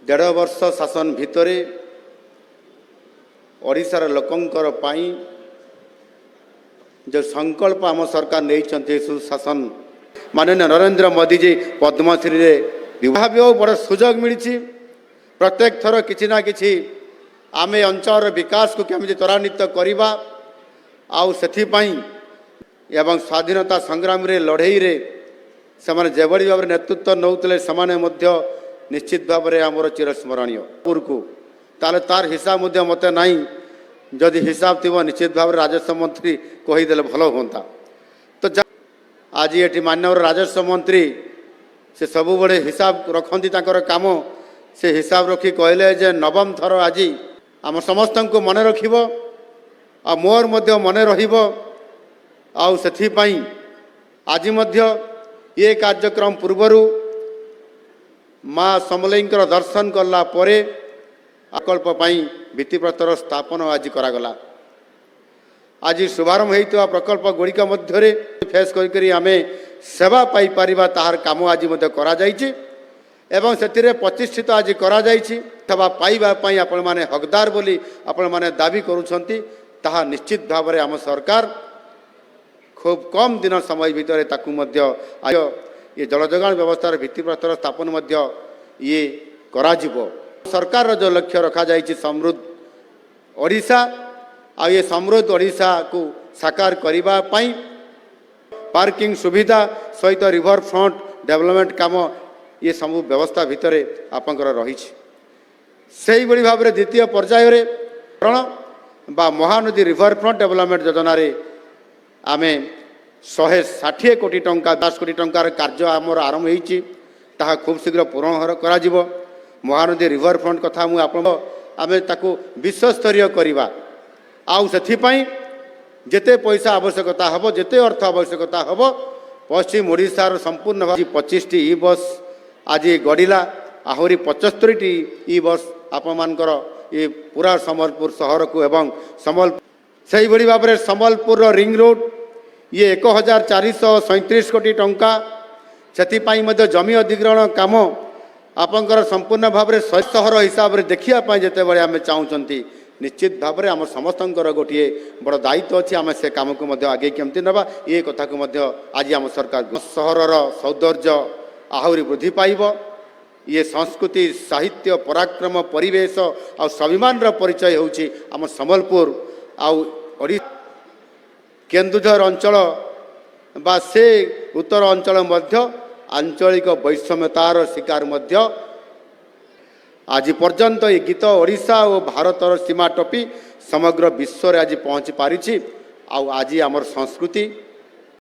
देढ़ वर्ष शासन भितर ओडिशार लोकंकर पाई जो संकल्प आम सरकार नहीं सुशासन माननीय नरेंद्र मोदी जी पद्मश्री रे विवाह भी बड़ सुजोग मिली प्रत्येक थर किसी ना कि आम अंचल विकास को केमी त्वरान्वित करवा एवं स्वाधीनता संग्राम रे लड़ई रे से जेभली भाव नेतृत्व नौते से निश्चित भाव में आमर चिरस्मरणीय को ताले तार हिसाब मत नहीं जदि हिसाब थी निश्चित भाव राजस्व मंत्री कहीदे भल हाँ तो आज ये माननीय राजस्व मंत्री से सब बड़े हिसाब रखती काम से हिसाब रखी कहले जे नवम थर आज आम समस्त को मन रखिब आ मोर मध्य मन रहिब आउ सेथिपाई आज ये कार्यक्रम पूर्वर माँ समलेईंकर दर्शन कला परे प्रकल्प भित्तिप्रस्तर स्थापन आज करागला। आज शुभारंभ होता प्रकल्प गुड़िक मध्य फेस करी आमे सेवा पाई परिबा ताहार काम आज करा जायछि एवं से प्रतिष्ठित आज करा जायछि सेवा पाइबा पई आपण माने हकदार बोली आपण माने दाबी करूछंती ताहा निश्चित भाव में आम सरकार खूब कम दिन समय भितर ताकू मध्य आज ये जल जोगान व्यवस्थार भित्तिप्रस्तर स्थापन मध्य ये कराजिबो। सरकार जो लक्ष्य रखा जायछि समृद्ध ओडिशा आ ये समृद्ध ओडिशा को साकार करिबा पई पार्किंग सुविधा सहित रिवर फ्रंट डेवलपमेंट काम ये सब व्यवस्था भितर आपंकर रही से भाव में द्वितीय पर्यायर बा महानदी रिवर फ्रंट डेवलपमेंट योजना रे आमे 160 कोटी टंका 10 कोटी टंकार कार्य आमर आरंभ होती खूब शीघ्र पूरण करा महानदी रिवर फ्रंट कथा मुझे आमे ताकू विश्वस्तरीय करवा आउ से जेते पैसा आवश्यकता हम जेते अर्थ आवश्यकता हम पश्चिम ओडिशार संपूर्ण 25 टी ई बस आज गढ़ला आहरी 75 टी ई बस आपमनकर ये पूरा संबलपुर शहर को एवं से भाव में संबलपुर रिंग रोड ये 1437 कोटी टंका से जमी अधिग्रहण काम आपंकर संपूर्ण भाव में शहर हिसाब से देखा जिते बड़े आम चाहूँगी निश्चित भाव में आम समस्त गोटे बड़ दायित्व अच्छी आम से कम को आगे केमती नवा ये कथा को आज आम सरकार सहर सौंदर्य आहरी वृद्धि पाइब ये संस्कृति साहित्य पराक्रम परिवेश आ स्वाभिमान परिचय होउछि आम संबलपुर आउ केन्दुझर अंचल बा से उत्तर अंचल मध्य आंचलिक वैषम्यतार शिकार मध्य आज पर्यंत ये गीत ओडिशा और भारतर सीमा टपी समग्र विश्व रे आज पहुँची पारिछि। आज आमर संस्कृति